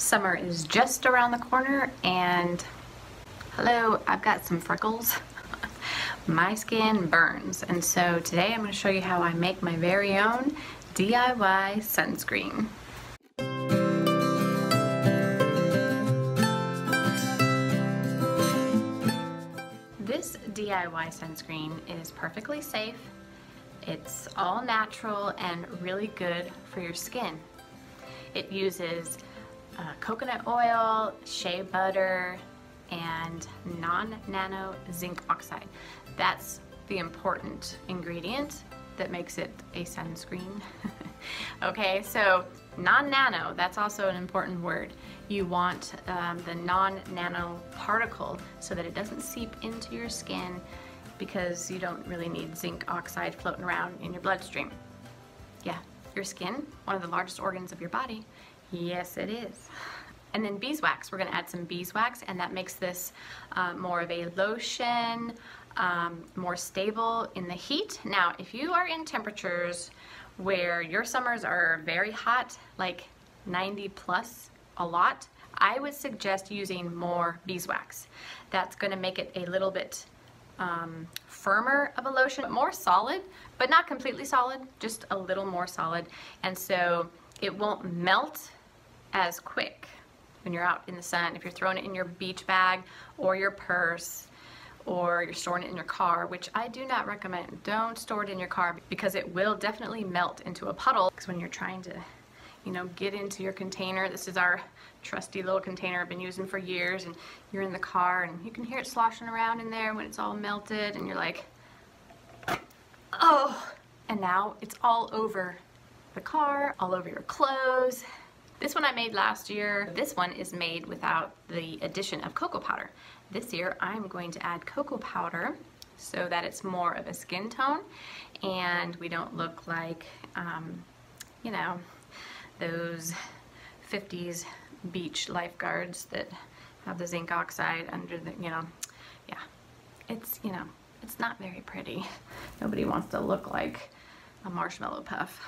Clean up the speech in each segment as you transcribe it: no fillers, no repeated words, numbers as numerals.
Summer is just around the corner and hello, I've got some freckles. My skin burns, and so today I'm going to show you how I make my very own DIY sunscreen. This DIY sunscreen is perfectly safe. It's all natural and really good for your skin. It uses coconut oil, shea butter, and non-nano zinc oxide. That's the important ingredient that makes it a sunscreen. Okay, so non-nano, that's also an important word. You want the non-nano particle so that it doesn't seep into your skin, because you don't really need zinc oxide floating around in your bloodstream. Yeah, your skin, one of the largest organs of your body. Yes, it is. And then beeswax, we're going to add some beeswax, and that makes this more of a lotion, more stable in the heat. Now, if you are in temperatures where your summers are very hot, like 90 plus a lot, I would suggest using more beeswax. That's going to make it a little bit firmer of a lotion, more solid, but not completely solid, just a little more solid. And so it won't melt as quick when you're out in the sun. If you're throwing it in your beach bag or your purse, or you're storing it in your car, which I do not recommend. Don't store it in your car, because it will definitely melt into a puddle. Because when you're trying to, you know, get into your container, this is our trusty little container I've been using for years, and you're in the car and you can hear it sloshing around in there when it's all melted, and you're like, oh, and now it's all over the car, all over your clothes. This one I made last year. This one is made without the addition of cocoa powder. This year I'm going to add cocoa powder so that it's more of a skin tone and we don't look like, you know, those 50s beach lifeguards that have the zinc oxide under the, you know, yeah, it's, you know, it's not very pretty. Nobody wants to look like a marshmallow puff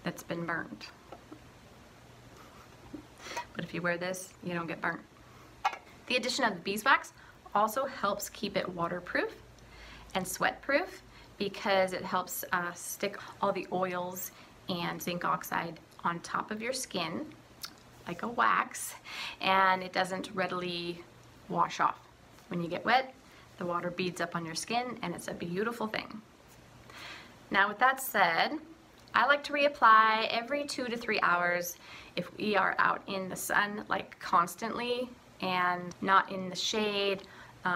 that's been burnt. But if you wear this, you don't get burnt. The addition of the beeswax also helps keep it waterproof and sweatproof, because it helps stick all the oils and zinc oxide on top of your skin like a wax, and it doesn't readily wash off. When you get wet, the water beads up on your skin, and it's a beautiful thing. Now, with that said, I like to reapply every 2 to 3 hours if we are out in the sun, like constantly, and not in the shade,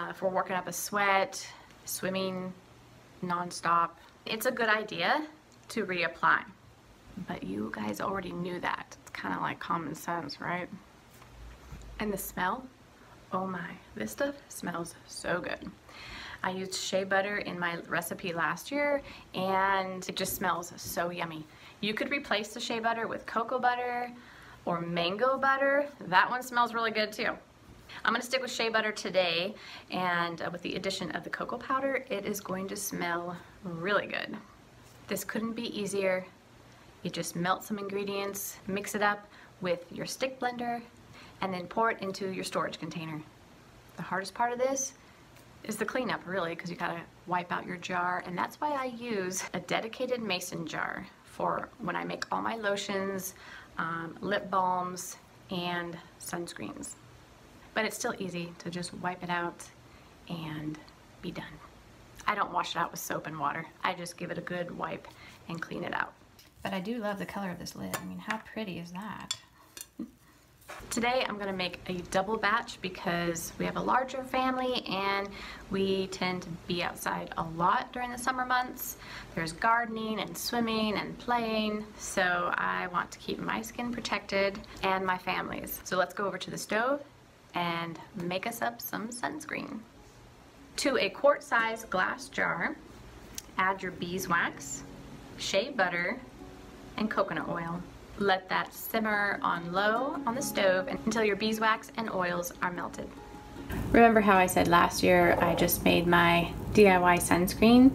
if we're working up a sweat, swimming nonstop. It's a good idea to reapply, but you guys already knew that. It's kind of like common sense, right? And the smell, oh my, this stuff smells so good. I used shea butter in my recipe last year, and it just smells so yummy. You could replace the shea butter with cocoa butter or mango butter. That one smells really good too. I'm going to stick with shea butter today, and with the addition of the cocoa powder, it is going to smell really good. This couldn't be easier. You just melt some ingredients, mix it up with your stick blender, and then pour it into your storage container. The hardest part of this is the cleanup, really, because you gotta wipe out your jar, and that's why I use a dedicated mason jar for when I make all my lotions, lip balms, and sunscreens. But it's still easy to just wipe it out and be done. I don't wash it out with soap and water. I just give it a good wipe and clean it out. But I do love the color of this lid. I mean, how pretty is that? Today I'm going to make a double batch because we have a larger family and we tend to be outside a lot during the summer months. There's gardening and swimming and playing, so I want to keep my skin protected and my family's. So let's go over to the stove and make us up some sunscreen. To a quart-sized glass jar, add your beeswax, shea butter, and coconut oil. Let that simmer on low on the stove until your beeswax and oils are melted. Remember how I said last year I just made my DIY sunscreen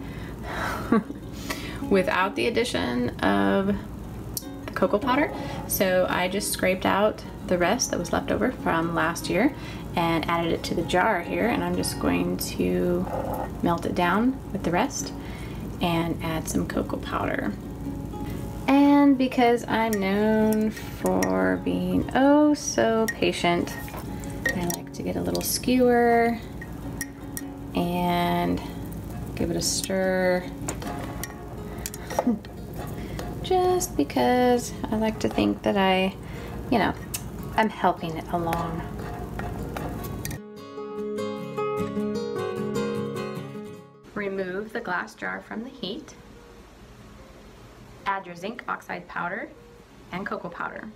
without the addition of the cocoa powder. So I just scraped out the rest that was left over from last year and added it to the jar here, and I'm just going to melt it down with the rest and add some cocoa powder. And because I'm known for being oh so patient, I like to get a little skewer and give it a stir. Just because I like to think that I'm helping it along. Remove the glass jar from the heat. Add your zinc oxide powder and cocoa powder.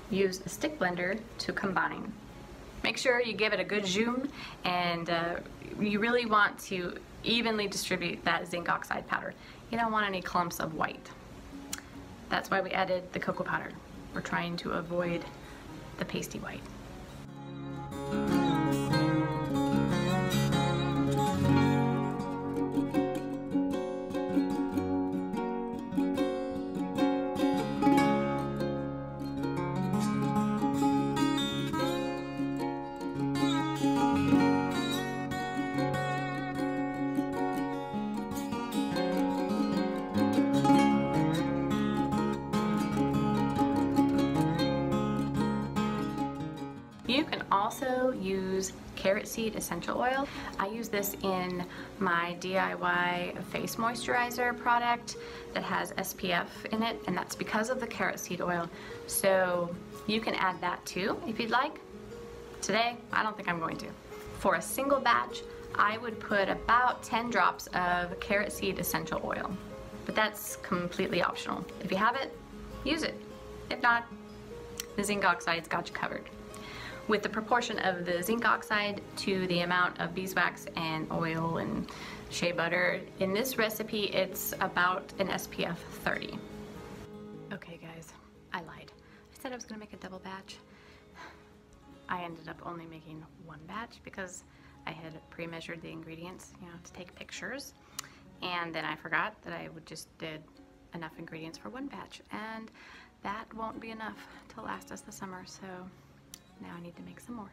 Use a stick blender to combine. Make sure you give it a good zoom, and you really want to evenly distribute that zinc oxide powder. You don't want any clumps of white. That's why we added the cocoa powder. We're trying to avoid the pasty white. You can also use carrot seed essential oil. I use this in my DIY face moisturizer product that has SPF in it, and that's because of the carrot seed oil. So you can add that too if you'd like. Today, I don't think I'm going to. For a single batch, I would put about 10 drops of carrot seed essential oil, but that's completely optional. If you have it, use it. If not, the zinc oxide's got you covered. With the proportion of the zinc oxide to the amount of beeswax and oil and shea butter, in this recipe it's about an SPF 30. Okay guys, I lied. I said I was gonna make a double batch. I ended up only making one batch because I had pre-measured the ingredients, to take pictures. And then I forgot that I would just did enough ingredients for one batch, and that won't be enough to last us the summer, so now I need to make some more.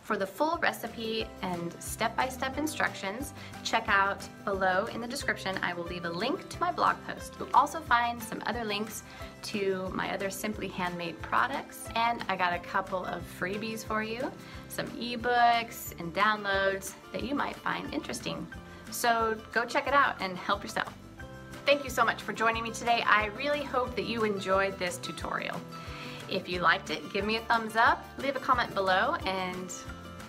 For the full recipe and step-by-step instructions, check out below in the description. I will leave a link to my blog post. You'll also find some other links to my other Simply Handmade products, and I got a couple of freebies for you, some ebooks and downloads that you might find interesting. So go check it out and help yourself. Thank you so much for joining me today. I really hope that you enjoyed this tutorial. If you liked it, give me a thumbs up, leave a comment below, and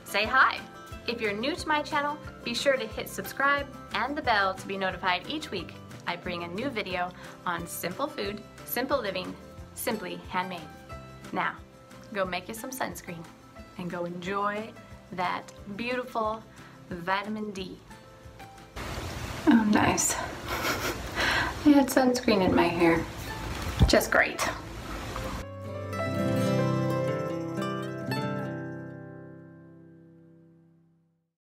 say hi. If you're new to my channel, be sure to hit subscribe and the bell to be notified each week I bring a new video on simple food, simple living, simply handmade. Now, go make you some sunscreen and go enjoy that beautiful vitamin D. Oh, nice. I had sunscreen in my hair. Just great.